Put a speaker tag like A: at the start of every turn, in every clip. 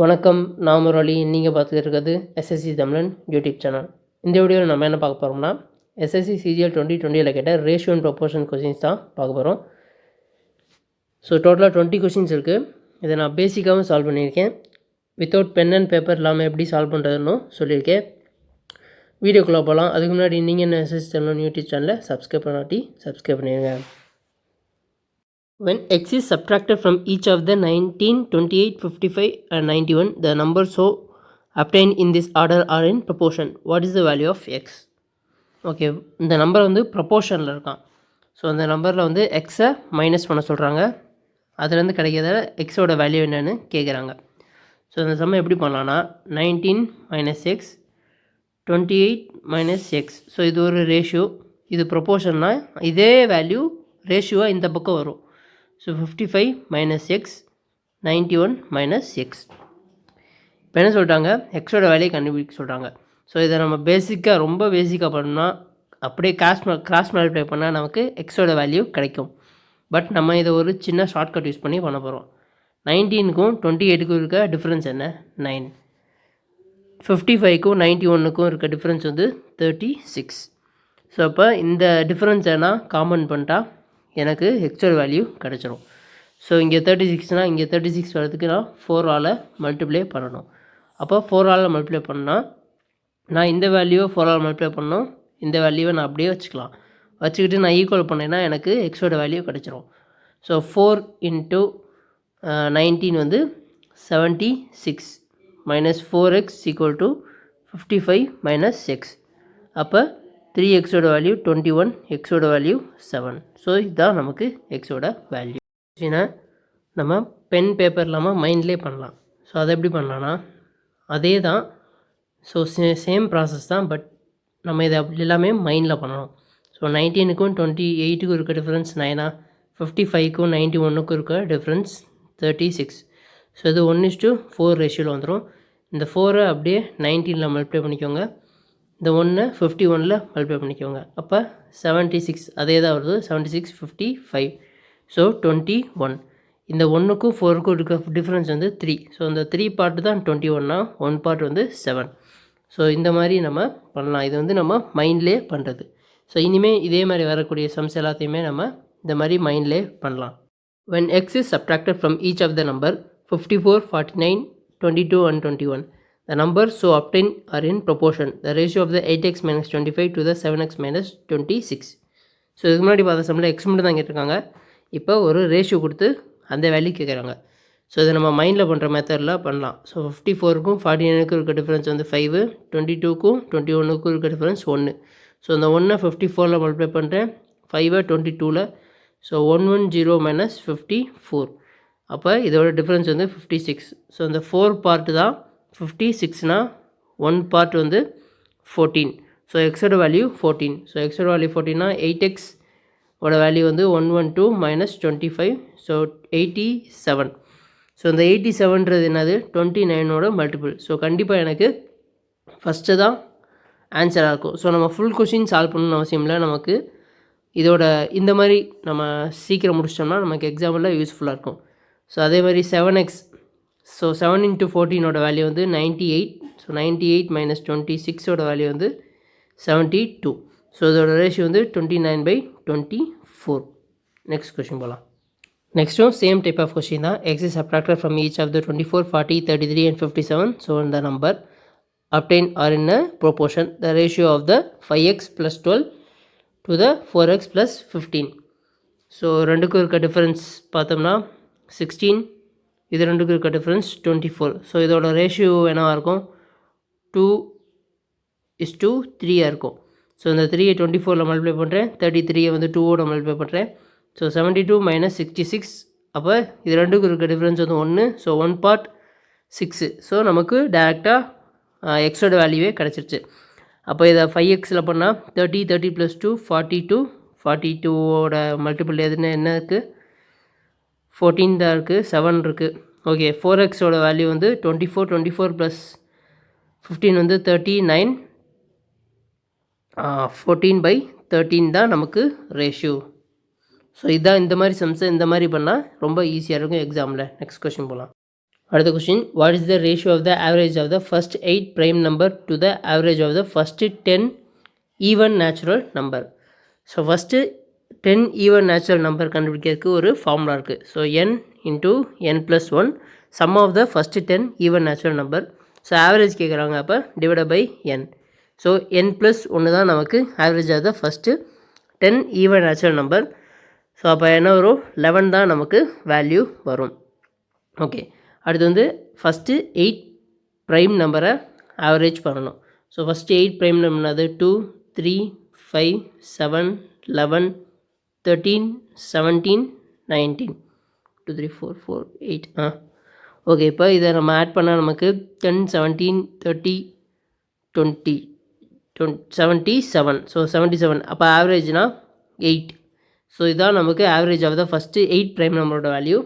A: வணக்கம், நான் முரளி. நீங்கள் பார்த்துக்கிட்டு இருக்கிறது எஸ்எஸ்சி தமிழன் யூடியூப் சேனல். இந்த வீடியோவில் நம்ம என்ன பார்க்க போகிறோம்னா, எஸ்எஸ்சி சிஜிஎல் 2020 கேட்ட ரேஷியோ அண்ட் ப்ரொபோர்ஷன் கொஸ்டின்ஸ் தான் பார்க்க போகிறோம். ஸோ டோட்டலாக 20 கொஸ்டின்ஸ் இருக்குது. இதை நான் பேசிக்காகவும் சால்வ் பண்ணியிருக்கேன். வித்தவுட் பென் அண்ட் பேப்பர் இல்லாமல் எப்படி சால்வ் பண்ணுறதுன்னு சொல்லியிருக்கேன். வீடியோக்குள்ளே போகலாம். அதுக்கு முன்னாடி நீங்கள் என்ன எஸ்எஸ்சி தமிழன் யூடியூப் சேனலை சப்ஸ்கிரைப் பண்ணாட்டி சப்ஸ்கிரைப் பண்ணிடுங்க. When x is subtracted from each of the 19, 28, 55 and 91, the numbers so obtained in this order are in proportion. What is the value of x? Okay, இந்த நம்பர் வந்து ப்ரொப்போர்ஷனில் இருக்கான். So அந்த நம்பரில் வந்து எக்ஸை minus பண்ண சொல்கிறாங்க. அதுலேருந்து கிடைக்கிறத எக்ஸோட வேல்யூ என்னென்னு கேட்குறாங்க. ஸோ அந்த சம்மை எப்படி பண்ணலான்னா, 19 minus X, 28 minus X. So இது ஒரு ரேஷியோ, இது ப்ரொப்போர்ஷன்னா இதே வேல்யூ ரேஷியோவாக இந்த பக்கம் வரும். So 55 minus X, 91 minus X. இப்போ என்ன சொல்லிட்டாங்க, எக்ஸோட வேலையை கண்டுபிடிக்க சொல்கிறாங்க. ஸோ இதை நம்ம ரொம்ப பேசிக்காக பண்ணால் அப்படியே கிராஸ் மல்டிப்ளை பண்ணால் நமக்கு எக்ஸோட வேல்யூ கிடைக்கும். பட் நம்ம இதை ஒரு சின்ன ஷார்ட்கட் யூஸ் பண்ணி பண்ண போகிறோம். 19க்கும் 28க்கும் இருக்க டிஃப்ரென்ஸ் என்ன? 9. 55க்கும் 91க்கும் இருக்க டிஃப்ரென்ஸ் வந்து 36. ஸோ அப்போ இந்த டிஃப்ரென்ஸ் என்ன காமன் பண்ணிட்டா எனக்கு எக்ஸோட வேல்யூ கிடச்சிரும். ஸோ இங்கே 36னால் இங்கே 36 வரதுக்கு நான் 4ஆல் மல்டிப்ளை பண்ணணும். அப்போ 4ஆல் மல்டிப்ளை பண்ணால் நான் இந்த வேல்யூவை 4ஆல் மல்டிப்ளை பண்ணணும். இந்த வேல்யூவை நான் அப்படியே வச்சுக்கிட்டு நான் ஈக்குவல் பண்ணேன்னா எனக்கு எக்ஸோட வேல்யூ கிடச்சிரும். ஸோ 4 × 19 வந்து 76 மைனஸ் 4x = 55 மைனஸ் எக்ஸ். அப்போ 3xோட வேல்யூ 21, எக்ஸோட வேல்யூ 7. ஸோ இதுதான் நமக்கு எக்ஸோட வேல்யூ. நம்ம பென் பேப்பர் இல்லாமல் மைண்ட்லேயே பண்ணலாம். ஸோ அதை எப்படி பண்ணலான்னா, அதே தான். ஸோ சேம் ப்ராசஸ் தான். பட் நம்ம இதை அப்படி எல்லாமே மைண்டில் பண்ணணும். ஸோ 19க்கும் 28க்கும் இருக்க டிஃப்ரென்ஸ் 9, 55க்கும் 91க்கும் இருக்க டிஃப்ரென்ஸ் 36. ஸோ இது 1:4 ரேஷியோவில் வந்துடும். இந்த 4 அப்படியே 19ல் மல்டிப்ளை பண்ணிக்கோங்க. இந்த 1 51ல் மல்டிப்ளை பண்ணிக்கோங்க. அப்போ 76 அதே தான் வருது. 76, 55. ஸோ 21. இந்த 1க்கும் 4க்கும் இருக்க டிஃப்ரென்ஸ் வந்து 3. ஸோ இந்த 3 பார்ட்டு தான் 21னா 1 பார்ட் வந்து 7. ஸோ இந்த மாதிரி நம்ம பண்ணலாம். இது வந்து நம்ம மைண்ட்லேயே பண்ணுறது. ஸோ இனிமேல் இதே மாதிரி வரக்கூடிய சம்ஸ் எல்லாத்தையுமே நம்ம இந்த மாதிரி மைண்ட்லேயே பண்ணலாம். When x is subtracted from each of the number 54, 49, 22 and 21, the numbers so obtained are in proportion. The ratio of the 8x minus 25 to the 7x minus 26. So இதுக்கு முன்னாடி பார்த்த சம்மில் எக்ஸ் மட்டும் தான் கேட்டிருக்காங்க. இப்போ ஒரு ரேஷியோ கொடுத்து அந்த வேல்யூ கேட்குறாங்க. ஸோ இதை நம்ம மைண்டில் பண்ணுற மெத்தடில் பண்ணலாம். ஸோ 54க்கும் 49க்கும் இருக்க டிஃப்ரென்ஸ் வந்து 5, 22க்கும் 21க்கும் இருக்க டிஃப்ரென்ஸ் 1. ஸோ இந்த 1 54ல் மல்டிப்ளை பண்ணுறேன், 5 22ல். So 110 minus 54. அப்போ இதோட டிஃப்ரென்ஸ் வந்து 56. ஸோ இந்த 4 பார்ட்டு தான் 56னா 1 பார்ட் வந்து 14. ஸோ எக்ஸோட வேல்யூ 14. ஸோ எக்ஸோட வேல்யூ 14னா 8x ஓட வேல்யூ வந்து 112 மைனஸ் 25. ஸோ 87. ஸோ இந்த 87ன்றது என்னது? 29ஓட மல்டிபிள். ஸோ கண்டிப்பாக எனக்கு ஃபஸ்ட்டு தான் ஆன்சராக இருக்கும். ஸோ நம்ம ஃபுல் கொஷின் சால்வ் பண்ணணும்னு அவசியம் இல்லை. நமக்கு இதோட இந்த மாதிரி நம்ம சீக்கிரம் முடிச்சிட்டோம்னா நமக்கு எக்ஸாம்பிளில் யூஸ்ஃபுல்லாக இருக்கும். ஸோ அதே மாதிரி 7x. ஸோ 7 × 14ஓட வேல்யூ வந்து 98. ஸோ 98 மைனஸ் 26ஓட வேல்யூ வந்து 72. ஸோ இதோட ரேஷியோ வந்து 29/24. நெக்ஸ்ட் கொஷின் போகலாம். நெக்ஸ்ட்டும் சேம் டைப் ஆஃப் கொஷின் தான். X is subtracted from each of the 24, 40, 33 and 57. So இந்த number obtained are in a proportion. The ratio of the 5x plus 12 to the 4x plus 15. So ரெண்டுக்கும் இருக்க difference பார்த்தோம்னா 16. இது ரெண்டுக்கும் இருக்க difference 24. So இதோட ratio என்னவாக இருக்கும்? 2:3 இருக்கும். ஸோ இந்த 3ஐ 24ல் மல்டிப்ளை பண்ணுறேன், 33ஐ வந்து 2ஓட மல்டிப்ளை பண்ணுறேன். So 72 minus 66. அப்போ இது ரெண்டுக்கும் இருக்க டிஃப்ரென்ஸ் வந்து 1. So 1 part 6. ஸோ நமக்கு டேரெக்டாக எக்ஸோட வேல்யூவே கிடச்சிருச்சு. அப்போ இதை 5xல் பண்ணால் 30 + 2 42. 42ஓட மல்டிபிள் எதுன்னு என்ன இருக்குது? 14 தான் இருக்குது, 7 இருக்குது. ஓகே, 4xோட வேல்யூ வந்து 24 + 15 வந்து 39. 14/13 தான் நமக்கு ரேஷியோ. ஸோ இதுதான் இந்த மாதிரி சம்ஸை இந்த மாதிரி பண்ணால் ரொம்ப ஈஸியாக இருக்கும் எக்ஸாமில். நெக்ஸ்ட் கொஷின் போகலாம். அடுத்த question, what is the ratio of the average of the first 8 prime number to the average of the first 10 even natural number? So first 10 even natural number கண்டுபிடிக்கிறதுக்கு ஒரு ஃபார்முலா இருக்குது. So n into n+1 sum of the first 10 even natural number. So average கேட்குறாங்க, அப்போ divide by n. So n+1 தான் நமக்கு average of the first 10 even natural number. So அப்போ என்ன வரும், 11 தான் நமக்கு வேல்யூ வரும். ஓகே, அடுத்து வந்து ஃபஸ்ட்டு 8 ப்ரைம் நம்பரை ஆவரேஜ் பண்ணணும். ஸோ ஃபஸ்ட்டு 8 ப்ரைம் நம்பர் அது 2, 3, 5, 7, 11, 13, 17, 19, 2, 3, 4, 4, 8. ஓகே, இப்போ இதை நம்ம ஆட் பண்ணால் நமக்கு 10, 17, 30, 20, 77. ஸோ 77, அப்போ ஆவரேஜ்னா 8. ஸோ இதுதான் நமக்கு average of the first 8 prime நம்பரோட value.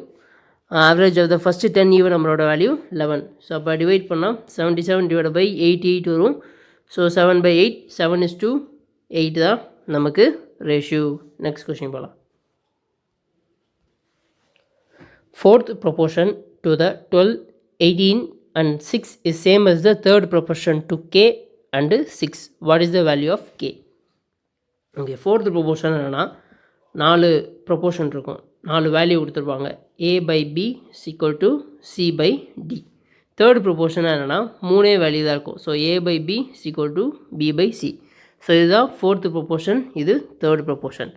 A: Average of the first 10 even நம்பரோட வேல்யூ 11. ஸோ அப்போ டிவைட் பண்ணால் 77 டிவைட் பை 88 வரும். ஸோ 7/8, 7:8 தான் நமக்கு ரேஷியோ. நெக்ஸ்ட் கொஸ்டின் போகலாம். Fourth proportion to the 12, 18 and 6 is same as the third proportion to k and 6. What is the value of k? Okay, fourth proportion என்னென்னா 4 proportion இருக்கும், 4 value கொடுத்துருப்பாங்க. a/b = c/d. Third proportion என்னென்னா 3 value தான் இருக்கும். So a/b = b/c. So இதுதான் fourth proportion, இது third proportion.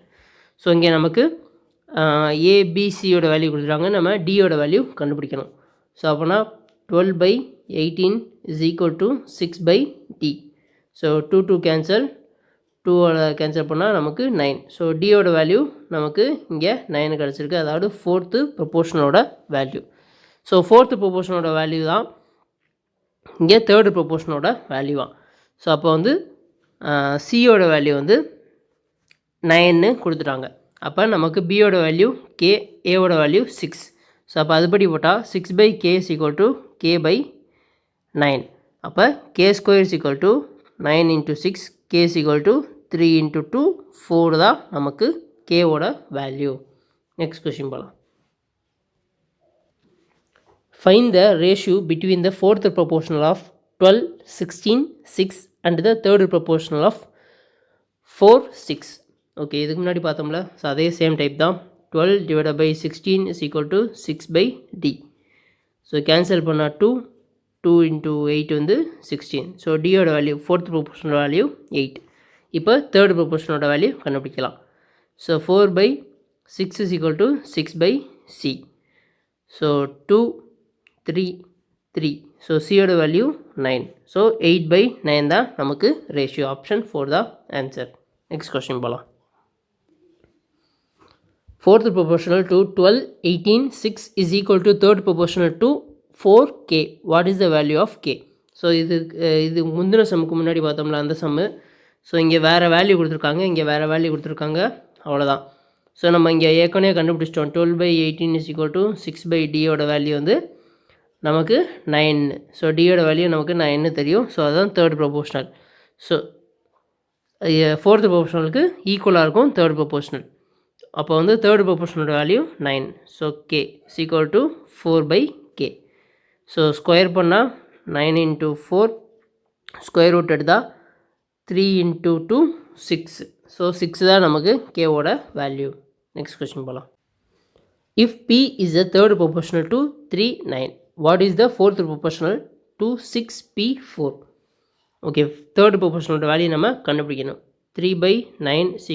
A: So இங்கே நமக்கு ஏபிசியோட வேல்யூ கொடுத்துருக்காங்க, நம்ம டியோட வேல்யூ கண்டுபிடிக்கணும். ஸோ அப்போனா 12/18 = 6/d. ஸோ 2 கேன்சல், 2 கேன்சல் பண்ணால் நமக்கு 9. ஸோ டியோட வேல்யூ நமக்கு இங்கே 9 கிடச்சிருக்கு, அதாவது ஃபோர்த்து ப்ரொபோர்ஷனோட வேல்யூ. ஸோ ஃபோர்த்து ப்ரொபோர்ஷனோட வேல்யூ தான் இங்கே தேர்டு ப்ரொபோர்ஷனோட வேல்யூவாக. ஸோ அப்போ வந்து சியோட வேல்யூ வந்து 9ன்னு கொடுத்துட்டாங்க. அப்போ நமக்கு பியோட வேல்யூ கே, ஏவோட வேல்யூ 6. ஸோ அப்போ அதுபடி போட்டால் 6/k = k/9. அப்போ k² = 9 × 6, k = 3 × 2, 4 தான் நமக்கு கேவோட வேல்யூ. நெக்ஸ்ட் கொஸ்டின் போகலாம். Find the ratio between the fourth proportional of 12, 16, 6 and the third proportional of 4, 6. Okay, இதுக்கு முன்னாடி பார்த்தோம்ல, ஸோ அதே சேம் டைப் தான். 12 divide by 16 = 6/d. So cancel பண்ணால் 2, 2 × 8 வந்து 16. ஸோ டியோட வேல்யூ, ஃபோர்த் ப்ரொபோர்ஷனோட வேல்யூ 8. இப்போ தேர்ட் ப்ரொபோர்ஷனோட வேல்யூ கண்டுபிடிக்கலாம். So 4/6 = 6/c. ஸோ 2, 3, 3. ஸோ சியோட வேல்யூ 9. ஸோ 8/9 தான் நமக்கு ரேஷியோ. ஆப்ஷன் 4 தான் ஆன்சர். நெக்ஸ்ட் கொஸ்டின் போகலாம். Fourth proportional to 12, 18, 6 is equal to third proportional to 4k. What is the value of k? So இது முந்தின சம்முக்கு முன்னாடி பார்த்தோம்ல அந்த சம்மு. ஸோ இங்கே வேறு வேல்யூ கொடுத்துருக்காங்க, இங்கே வேறு வேல்யூ கொடுத்துருக்காங்க, அவ்வளோதான். ஸோ நம்ம இங்கே ஏற்கனவே கண்டுபிடிச்சிட்டோம். 12/18 = 6/dயோட வேல்யூ வந்து நமக்கு 9. ஸோ டியோட வேல்யூ நமக்கு 9 தெரியும். ஸோ அதுதான் தேர்ட் ப்ரொபோர்ஷனல். ஸோ ஃபோர்த் ப்ரொபோர்ஷனலுக்கு ஈக்குவலாக இருக்கும் தேர்ட் ப்ரொபோர்ஷனல். அப்போ வந்து தேர்ட் ப்ரொபோர்ஷனோட value 9. So k = 4/k. So square பண்ணால் 9 × 4, ஸ்கொயர் ரூட் எடுத்தால் 3 × 2, 6. ஸோ 6 தான் நமக்கு கேவோட வேல்யூ. நெக்ஸ்ட் கொஸ்டின் போகலாம். If p is the third proportional to 3, 9, what is the fourth proportional to 6p4? Okay, third ப்ரொபோர்ஷனோட value நம்ம கண்டுபிடிக்கணும். 3/9 =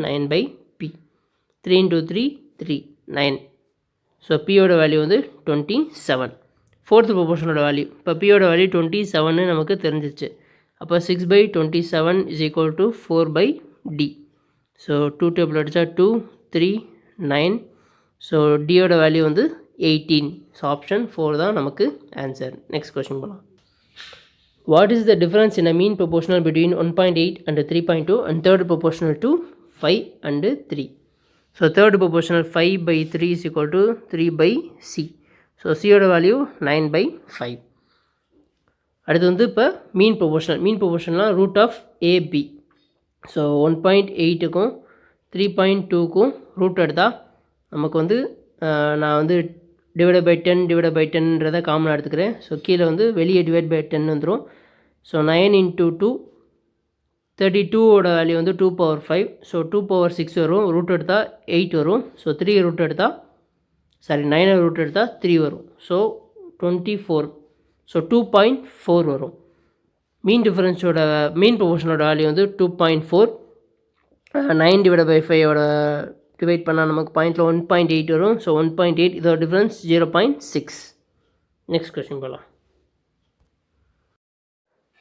A: 9/p. 3 × 3, 3, 9. ஸோ பியோட value வந்து 27. ஃபோர்த் ப்ரொபோர்ஷனோட வேல்யூ, இப்போ பியோட வேல்யூ 27ன்னு நமக்கு தெரிஞ்சிச்சு. அப்போ 6/27 = 4/d. ஸோ 2 டேபிள் அடித்தா 2, 3, 9. ஸோ டியோட வேல்யூ வந்து 18. ஸோ ஆப்ஷன் 4 தான் நமக்கு ஆன்சர். நெக்ஸ்ட் கொஸ்டின் போகலாம். What is the difference in a mean proportional between 1.8 and 3.2 and third proportional to 5 and 3? So third proportional 5/3 = 3/c. So சியோட வேல்யூ 9/5. அடுத்து வந்து இப்போ மீன் ப்ரொபோர்ஷனல்னால் ரூட் ஆஃப் ஏபி. ஸோ 1.8க்கும் 3.2க்கும் ரூட் எடுத்தால் நமக்கு வந்து நான் வந்து டிவைட் பை 10 டிவைட் பை 10ன்றதை காமனாக எடுத்துக்கிறேன். ஸோ கீழே வந்து வெளியே டிவைட் பை 10 வந்துடும். ஸோ 9 × 2 32ஓட வேல்யூ வந்து 2^5. ஸோ 2^6 வரும். ரூட் எடுத்தால் 8 வரும். ஸோ 3 ரூட் எடுத்தால் 9 ரூட் எடுத்தால் 3 வரும். ஸோ 24. ஸோ 2.4 வரும். மீன் டிஃபரன்ஸோட மீன் ப்ரொபோர்ஷனோட வேல்யூ வந்து 2.4. 9 டிவைட் பை 5ஓட டிவைட் பண்ணால் நமக்கு பாயிண்டில் 1.8 வரும். ஸோ 1.8 இதோட டிஃப்ரென்ஸ் 0.6. நெக்ஸ்ட் கொஸ்டின் போகலாம்.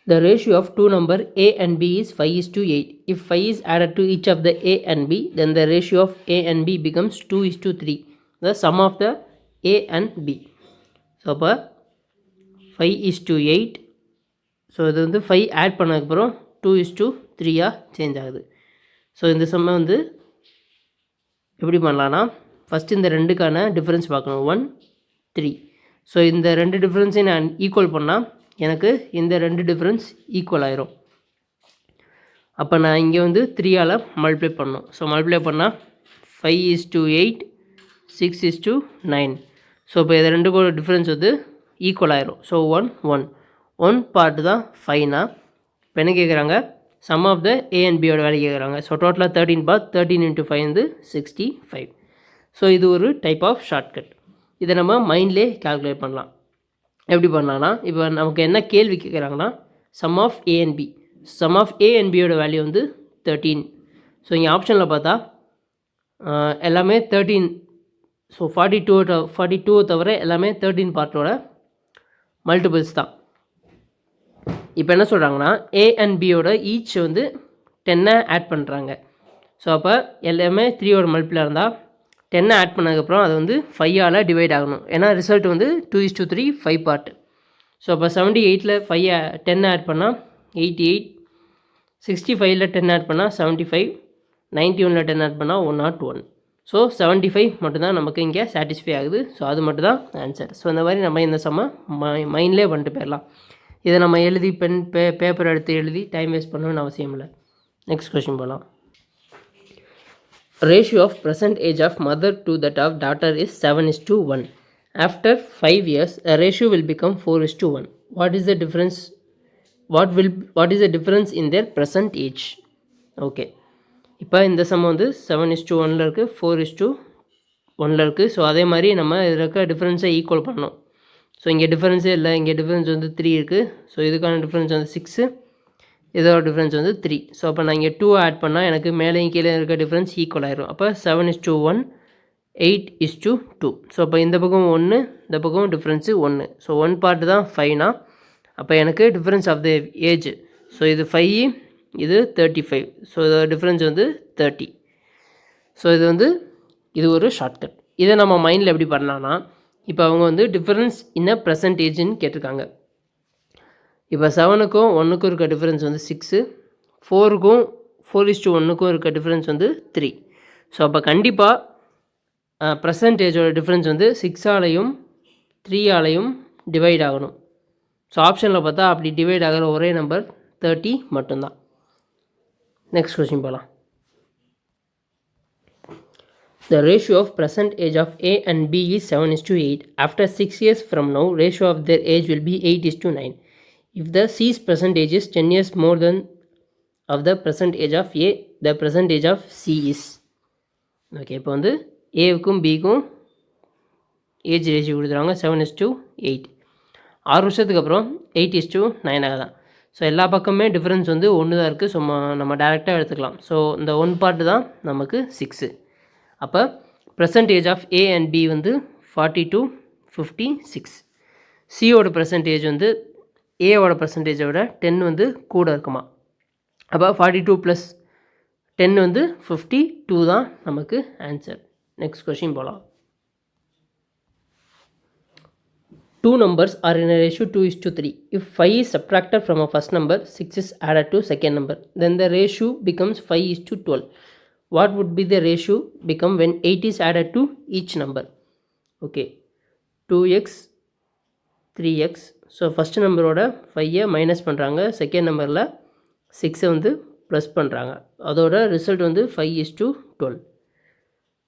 A: The ratio of two number a and b is 5:8. If 5 is added to each of the a and b, then the ratio of a and b becomes 2:3. The sum of the a and b. So அப்போ 5:8. So இது வந்து 5 add பண்ணதுக்கப்புறம் 2:3 change ஆகுது. So இந்த சம்மை வந்து எப்படி பண்ணலான்னா, first இந்த ரெண்டுக்கான டிஃப்ரென்ஸ் பார்க்கணும். 1, 3. ஸோ இந்த ரெண்டு டிஃப்ரென்ஸையும் நான் ஈக்குவல் பண்ணால் எனக்கு இந்த ரெண்டு டிஃப்ரென்ஸ் ஈக்குவல் ஆயிரும். அப்போ நான் இங்கே வந்து 3ஆல் மல்டிப்ளை பண்ணணும். ஸோ மல்டிப்ளை பண்ணால் 5:8, 6:9. ஸோ இப்போ இது ரெண்டுக்கும் டிஃப்ரென்ஸ் வந்து ஈக்குவல் ஆயிரும். ஸோ 1 பார்ட்டு தான் 5னா இப்போ என்ன கேட்குறாங்க, sum of the A and பியோட வேல்யூ கேட்குறாங்க. ஸோ டோட்டலாக 13 பார்ட். 13 × 5 வந்து 65. ஸோ இது ஒரு டைப் ஆஃப் ஷார்ட்கட். இதை நம்ம மைண்ட்லேயே கால்குலேட் பண்ணலாம். எப்படி பண்ணலான்னா, இப்போ நமக்கு என்ன கேள்வி கேட்குறாங்கன்னா, sum of A and B. Sum of A and பியோட வேல்யூ வந்து 13. ஸோ இங்கே ஆப்ஷனில் பார்த்தா எல்லாமே 13. ஸோ 42 தவிர எல்லாமே 13 பார்ட்டோட மல்டிபிள்ஸ் தான். இப்போ என்ன சொல்கிறாங்கன்னா, ஏ அண்ட் பியோட ஈச் வந்து 10 ஆட் பண்ணுறாங்க. ஸோ அப்போ எல்லாமே 3ஓட மல்டிபிளாக இருந்தால் 10 ஆட் பண்ணதுக்கப்புறம் அது வந்து 5ஆல் டிவைட் ஆகணும். ஏன்னா ரிசல்ட் வந்து 2:3 5 பார்ட். ஸோ அப்போ 78ல் 10 ஆட் பண்ணால் 88, 65ல் 10 ஆட் பண்ணால் 75, 91ல் 10 ஆட் பண்ணால் 101. ஸோ 75 மட்டும்தான் நமக்கு இங்கே சாட்டிஸ்ஃபை ஆகுது. ஸோ அது மட்டும் தான் ஆன்சர். ஸோ இந்த மாதிரி நம்ம இந்த சம்மை மைண்ட்லேயே பண்ணிட்டு போயிடலாம். இதை நம்ம எழுதி பேப்பர் எடுத்து எழுதி டைம் வேஸ்ட் பண்ணணும்னு அவசியம் இல்லை. நெக்ஸ்ட் கொஸ்டின் போகலாம். Ratio of present age of mother to that of daughter is 7:1. After 5 years, a ratio will become 4:1. What is the difference? What is the difference in their present age? Okay, இப்போ இந்த some வந்து 7:1 இருக்குது, 4:1 இருக்குது. So அதே மாதிரி நம்ம இதில் இருக்க டிஃப்ரென்ஸை ஈக்குவல் பண்ணணும். ஸோ இங்கே டிஃப்ரென்ஸே இல்லை. இங்கே டிஃப்ரென்ஸ் வந்து 3 இருக்குது. ஸோ இதுக்கான டிஃப்ரென்ஸ் வந்து 6, இதோட டிஃப்ரென்ஸ் வந்து 3. ஸோ அப்போ நான் இங்கே 2 ஆட் பண்ணால் எனக்கு மேலேயும் கீழே இருக்க டிஃப்ரென்ஸ் ஈக்குவல் ஆயிரும். அப்போ 7:1, 8:2. ஸோ அப்போ இந்த பக்கம் 1, இந்த பக்கம் டிஃப்ரென்ஸு 1. ஸோ 1 பார்ட்டு தான் 5னா அப்போ எனக்கு difference of the age. So இது 5, இது 35. ஸோ இதோட டிஃப்ரென்ஸ் வந்து 30. ஸோ இது ஒரு ஷார்ட்கட். இதை நம்ம மைண்டில் எப்படி பண்ணலான்னா, இப்போ அவங்க வந்து டிஃப்ரென்ஸ் இன் பர்சன்டேஜ்னு கேட்டிருக்காங்க. இப்போ 7க்கும் 1க்கும் இருக்க டிஃப்ரென்ஸ் வந்து 6, 4க்கும் 4:1க்கும் இருக்க டிஃப்ரென்ஸ் வந்து 3. ஸோ அப்போ கண்டிப்பாக பர்சன்டேஜோட டிஃப்ரென்ஸ் வந்து 6ஆலையும் 3ஆலையும் டிவைட் ஆகணும். ஸோ ஆப்ஷனில் பார்த்தா அப்படி டிவைட் ஆகிற ஒரே நம்பர் 30 மட்டும்தான். நெக்ஸ்ட் கொஸ்டின் போகலாம். The ratio of present age of A and B is 7:8. After 6 years from now, ratio of their age will be 8:9. If the C's present age is 10 years more than of the present age of A, the present age of C is. Okay, இப்போ வந்து ஏவுக்கும் பிக்கும் age ratio கொடுத்துருவாங்க 7:8. 6 வருஷத்துக்கு அப்புறம் 8:9 ஆகுதான். So எல்லா பக்கமே difference வந்து 1 தான் இருக்குது. ஸோ நம்ம டேரெக்டாக எடுத்துக்கலாம். ஸோ இந்த 1 பார்ட்டு தான் நமக்கு 6. அப்போ percentage of A and B வந்து 40:56. சியோட பர்சன்டேஜ் வந்து ஏவோட பர்சன்டேஜை விட 10 வந்து கூட இருக்குமா. அப்போ 42 + 10 வந்து 52 தான் நமக்கு ஆன்சர். நெக்ஸ்ட் கொஸ்டின் போகலாம். Two numbers are in a ratio 2:3. If 5 is subtracted from a first number, 6 is added to second number, then the ratio becomes 5:12. What would be the ratio become when 8 is added to each number? Okay, 2x, 3x. So first நம்பரோட 5 minus பண்ணுறாங்க, second நம்பரில் 6 வந்து plus பண்ணுறாங்க. அதோட result வந்து 5:12.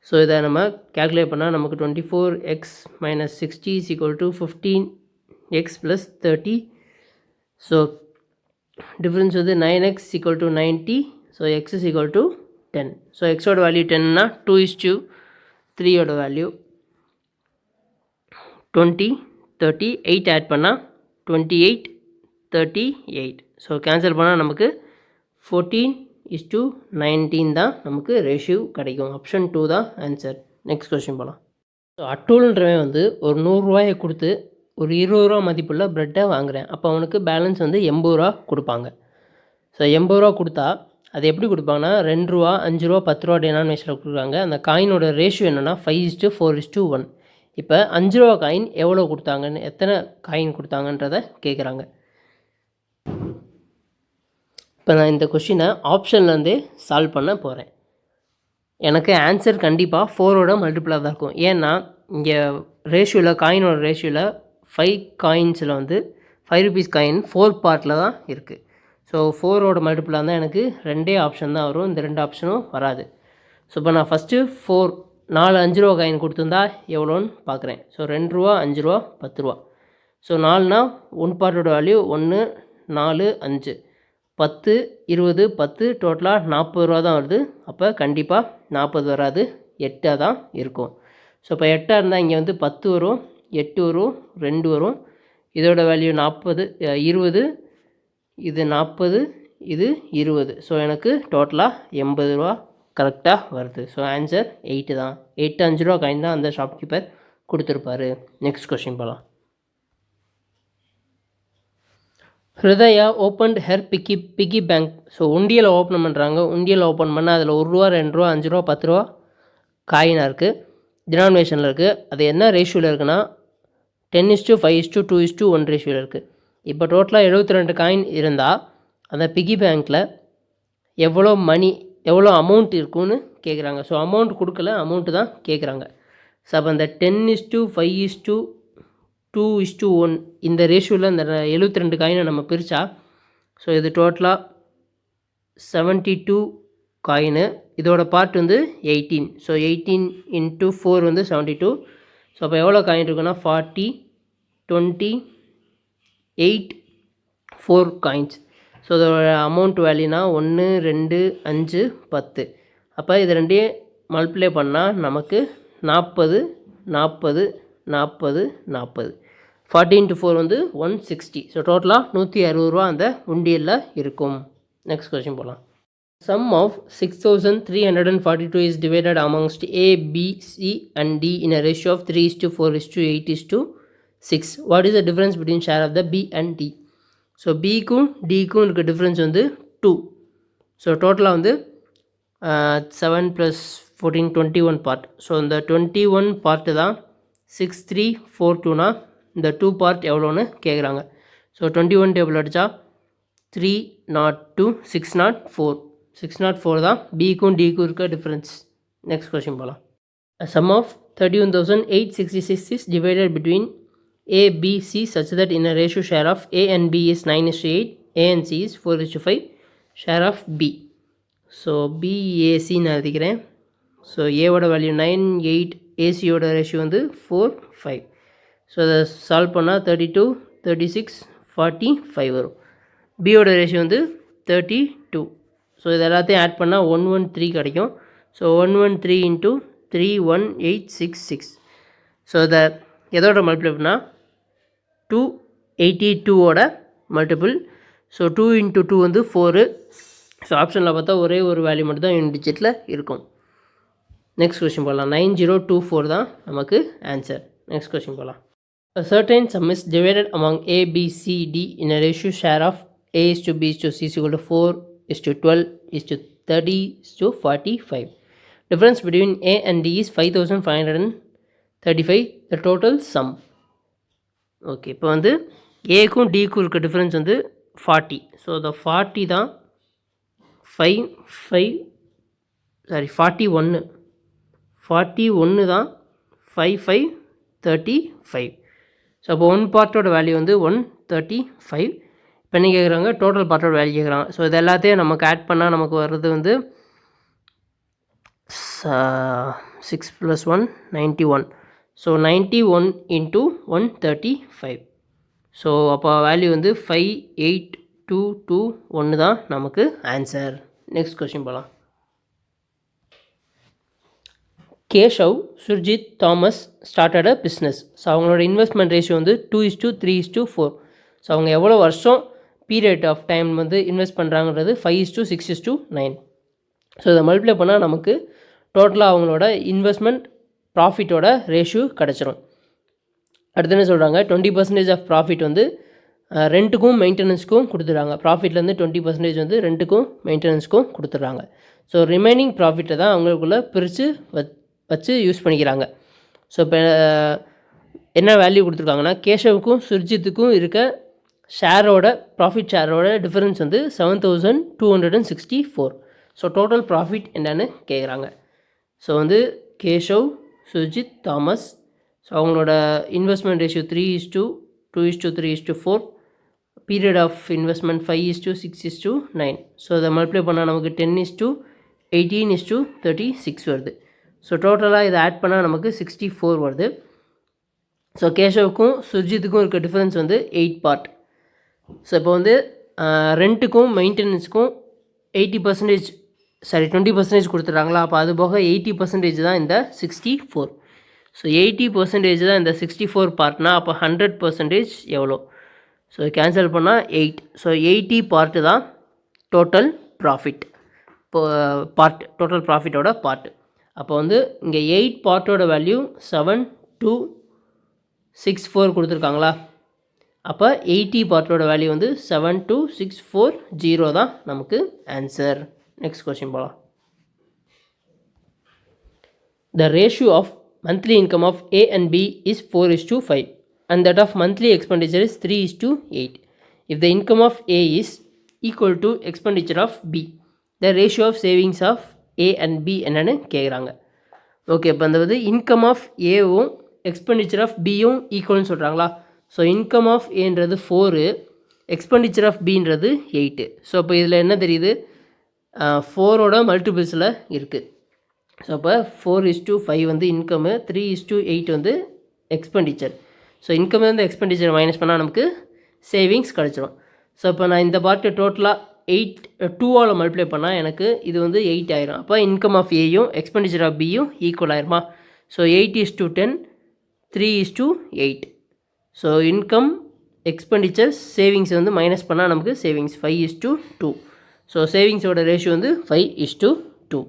A: So இதை நம்ம calculate பண்ணால் நமக்கு 24x minus 60 is equal to 15x plus 30. So difference வந்து 9x equal to 90. So x is equal to 10. So xோட வேல்யூ 10னா 2:3 ஓட வேல்யூ 20 30 8 ஆட் பண்ணால் 28 38. ஸோ கேன்சல் பண்ணால் நமக்கு 14:19 தான் நமக்கு ரேஷியோ கிடைக்கும். ஆப்ஷன் 2 தான் ஆன்சர். நெக்ஸ்ட் கொஸ்டின் போகலாம். ஸோ அட்டூல்ன்றவன் வந்து ஒரு 100 ரூபாயை கொடுத்து ஒரு 20 ரூபா மதிப்புள்ள ப்ரெட்டை வாங்குறேன். அப்போ அவனுக்கு பேலன்ஸ் வந்து 80 ரூபா கொடுப்பாங்க. ஸோ 80 ரூபா கொடுத்தா அது எப்படி கொடுப்பாங்கன்னா 2 ரூபா 5 ரூபா 10 ரூபா டெனாமினேஷனில் கொடுக்குறாங்க. அந்த காயினோட ரேஷியோ என்னென்னா 5:4:1. இப்போ 5 ரூபா காயின் எவ்வளோ கொடுத்தாங்கன்னு, எத்தனை காயின் கொடுத்தாங்கன்றதை கேட்குறாங்க. இப்போ நான் இந்த கொஷினை ஆப்ஷன்லேருந்தே சால்வ் பண்ண போகிறேன். எனக்கு ஆன்சர் கண்டிப்பாக 4ஓட மல்டிபிளாக தான் இருக்கும். ஏன்னா இங்கே ரேஷியோவில் காயினோட ரேஷியோவில் 5 காயின்ஸில் வந்து 5 rupees காயின் 4 பார்ட்டில் தான் இருக்குது. ஸோ 4ஓட மல்டிபிளாக தான் எனக்கு 2 ஆப்ஷன் தான் வரும். இந்த 2 ஆப்ஷனும் வராது. ஸோ இப்போ நான் ஃபஸ்ட்டு 4 5 ரூபா காயின் கொடுத்துருந்தா எவ்வளோன்னு பார்க்குறேன். ஸோ 2 ரூபா 5 ரூபா 10 ரூபா. ஸோ 4னா 1 பார்ட்டோட வேல்யூ 1 4 5 10 20 10 டோட்டலாக 40 ரூபா தான் வருது. அப்போ கண்டிப்பாக 40 வராது, 8 தான் இருக்கும். ஸோ இப்போ 8 இருந்தால் இங்கே வந்து 10 வரும், 8 வரும், 2 வரும். இதோட வேல்யூ 40 20, இது 40, இது 20. ஸோ எனக்கு டோட்டலாக 80 ரூபா கரெக்டாக வருது. ஸோ ஆன்சர் 8 தான். 8 5 ரூபா காயின் தான் அந்த ஷாப்கீப்பர் கொடுத்துருப்பாரு. நெக்ஸ்ட் கொஸ்டின் போகலாம். Hridaya opened her piggy bank. So உண்டியலை ஓப்பன் பண்ணுறாங்க. உண்டியலை ஓப்பன் பண்ணால் அதில் 1 ரூபா 2 ரூபா 5 ரூபா 10 ரூபா காயினாக இருக்குது, டினாமினேஷனில் இருக்குது. அது என்ன ரேஷியோவில் இருக்குன்னா 10:5:2:1 ரேஷியோவில் இருக்குது. இப்போ டோட்டலாக 72 காயின் இருந்தால் அந்த பிக்கி பேங்க்கில் எவ்வளோ அமௌண்ட் இருக்குன்னு கேட்குறாங்க. ஸோ அமௌண்ட் கொடுக்கல, அமௌண்ட்டு தான் கேட்குறாங்க. ஸோ அப்போ அந்த 10:5:2:1 இந்த ரேஷியோவில் இந்த 72 காயினை நம்ம பிரித்தா, ஸோ இது டோட்டலாக 72 காயினு. இதோட பார்ட் வந்து 18. ஸோ 18 × 4 வந்து 72. ஸோ அப்போ எவ்வளோ காயின் இருக்குன்னா 40 20 8 4 காயின்ஸ். ஸோ இதோட அமௌண்ட் வேல்யூனா 1 2 5 10. அப்போ இது ரெண்டையும் மல்டிப்ளை பண்ணால் நமக்கு 40 40 40 40. 40 × 4 வந்து 160. ஸோ டோட்டலாக 160 ரூபா அந்த உண்டியலில் இருக்கும். நெக்ஸ்ட் கொஸ்டின் போகலாம். Sum of 6,342 is divided amongst A, B, C and D in a ratio of 3:4:8:6. What is the difference between share of the B and D? So பிக்கும் டிக்கும் இருக்க டிஃப்ரென்ஸ் வந்து 2. ஸோ டோட்டலாக வந்து 7 + 14 21 பார்ட். ஸோ இந்த 21 part தான் 6342னா இந்த 2 part எவ்வளோன்னு கேட்குறாங்க. ஸோ 21 டேபிள் அடித்தா 302 604. 604 தான் பிக்கும் டிக்கும் இருக்க டிஃப்ரென்ஸ். நெக்ஸ்ட் கொஸ்டின் போகலாம். Sum of 31,866 is divided between A, B, C such that in a ratio share of A and B is 9:8, A and C is 4:5, share of B. So BAC நான் எழுதிக்கிறேன். So ஏவோட value 9 8, ஏசியோட ratio வந்து 4 5. So அதை solve பண்ணால் 32 36 45 வரும். பியோட ratio வந்து 32. So இது எல்லாத்தையும் ஆட் பண்ணால் 113 கிடைக்கும். ஸோ 113 × 31866. ஸோ இதை எதோட மல்டிப்ளை பண்ணால் 282ஓட மல்டிபிள். ஸோ 2 × 2 வந்து 4. ஸோ ஆப்ஷனில் பார்த்தா ஒரே ஒரு வேல்யூ மட்டும் தான் யூனிட் டிஜிட்டில் இருக்கும். நெக்ஸ்ட் கொஸ்டின் போகலாம். 9024 தான் நமக்கு ஆன்சர். நெக்ஸ்ட் கொஸ்டின் போகலாம். A certain sum is divided among A, B, C, D in a ratio share of A is to B is to C is equal to 4 is to 12 is to 30 is to 45. Difference between A and D is 5,535. The total sum. Okay, இப்போ வந்து ஏக்கும் டிக்கும் இருக்க difference வந்து 40. So இந்த 40 தான் 41 தான் 5535. So அப்போ 1 பார்ட்டோட value வந்து 135. இப்போ என்ன கேட்குறாங்க, டோட்டல் பார்ட்டோட வேல்யூ கேட்குறாங்க. ஸோ இது எல்லாத்தையும் நமக்கு ஆட் பண்ணால் நமக்கு வர்றது வந்து 6 + 1 91. So 91 into 135. ஸோ அப்போ வேல்யூ வந்து 5821 தான் நமக்கு ஆன்சர். நெக்ஸ்ட் கொஸ்டின் போகலாம். Keshav, Surjit, Thomas started a business. So அவங்களோட இன்வெஸ்ட்மெண்ட் ரேஷியோ வந்து 2:3:4. ஸோ அவங்க எவ்வளோ வருஷம் பீரியட் ஆஃப் டைம் வந்து இன்வெஸ்ட் பண்ணுறாங்கன்றது 5:6:9. ஸோ இதை மல்டிப்ளை பண்ணால் நமக்கு டோட்டலாக அவங்களோட இன்வெஸ்ட்மெண்ட் ப்ராஃபிட்டோட ரேஷியோ கிடச்சிரும். அடுத்து என்ன சொல்கிறாங்க, 20% ஆஃப் ப்ராஃபிட் வந்து ரெண்ட்டுக்கும் மெயின்டெனன்ஸ்க்கும் கொடுத்துட்றாங்க. ப்ராஃபிட்லேருந்து 20% வந்து ரெண்ட்டுக்கும் மெயின்டெனன்ஸ்க்கும் கொடுத்துட்றாங்க. ஸோ ரிமைனிங் ப்ராஃபிட்டை தான் அவங்களுக்குள்ளே பிரித்து வச்சு யூஸ் பண்ணிக்கிறாங்க. ஸோ இப்போ என்ன வேல்யூ கொடுத்துருக்காங்கன்னா, கேஷவுக்கும் சுர்ஜித்துக்கும் இருக்க ஷேரோட ப்ராஃபிட் ஷேரோட டிஃபரன்ஸ் வந்து 7264. ஸோ டோட்டல் ப்ராஃபிட் என்னன்னு கேட்குறாங்க. ஸோ வந்து கேஷவ், சுர்ஜித், தாமஸ், ஸோ அவங்களோட investment ratio 3:2:3:4, period of investment 5:6:9. So அதை மல்டிப்ளை பண்ணால் நமக்கு 10:18:36 வருது. ஸோ டோட்டலாக இதை ஆட் பண்ணால் நமக்கு 64 வருது. ஸோ கேஷவுக்கும் சுர்ஜித்துக்கும் இருக்க டிஃப்ரென்ஸ் வந்து 8 பார்ட். ஸோ இப்போ வந்து ரெண்ட்டுக்கும் மெயின்டெனன்ஸுக்கும் 20% கொடுத்துட்றாங்களா, அப்போ அது போக 80% தான் இந்த 64. ஸோ 80% தான் இந்த 64 பார்ட்னா அப்போ 100% எவ்வளோ? ஸோ கேன்சல் பண்ணால் 8. ஸோ 80 பார்ட்டு தான் டோட்டல் ப்ராஃபிட். டோட்டல் ப்ராஃபிட்டோட பார்ட்டு. அப்போ வந்து இங்கே 8 பார்ட்டோட வேல்யூ 7264 கொடுத்துருக்காங்களா, அப்போ 80 பார்ட்டோட வேல்யூ வந்து 72640 தான் நமக்கு ஆன்சர். நெக்ஸ்ட் கொஸ்டின் போகலாம். The ratio of monthly income of A and B is 4:5 and that of monthly expenditure is 3:8. If the income of A is equal to expenditure of B, the ratio of savings of A and B என்னன்னு கேட்குறாங்க. Okay, இப்போ அந்த வந்து income of ஏவும் expenditure of பியும் ஈக்குவல்னு சொல்கிறாங்களா. So income of ஏன்றது 4, expenditure of பின்றது 8. So இப்போ இதில் என்ன தெரியுது, 4ஓட மல்டிபிள்ஸில் இருக்குது. ஸோ அப்போ 4:5 வந்து இன்கமு, 3:8 வந்து எக்ஸ்பெண்டிச்சர். ஸோ இன்கம் வந்து எக்ஸ்பெண்டிச்சர் மைனஸ் பண்ணால் நமக்கு சேவிங்ஸ் கிடச்சிரும். ஸோ இப்போ நான் இந்த பார்ட்டு டோட்டலாக 2ஆல் மல்டிப்ளை பண்ணால் எனக்கு இது வந்து 8 ஆயிரும். அப்போ இன்கம் ஆஃப் ஏயும் எக்ஸ்பெண்டிச்சர் ஆஃப் பியும் ஈக்குவல் ஆயிருமா. So 8:10, 3:8. So income, expenditure, savings வந்து மைனஸ் பண்ணால் நமக்கு சேவிங்ஸ் 5:2. ஸோ சேவிங்ஸோட ரேஷியோ வந்து 5:2.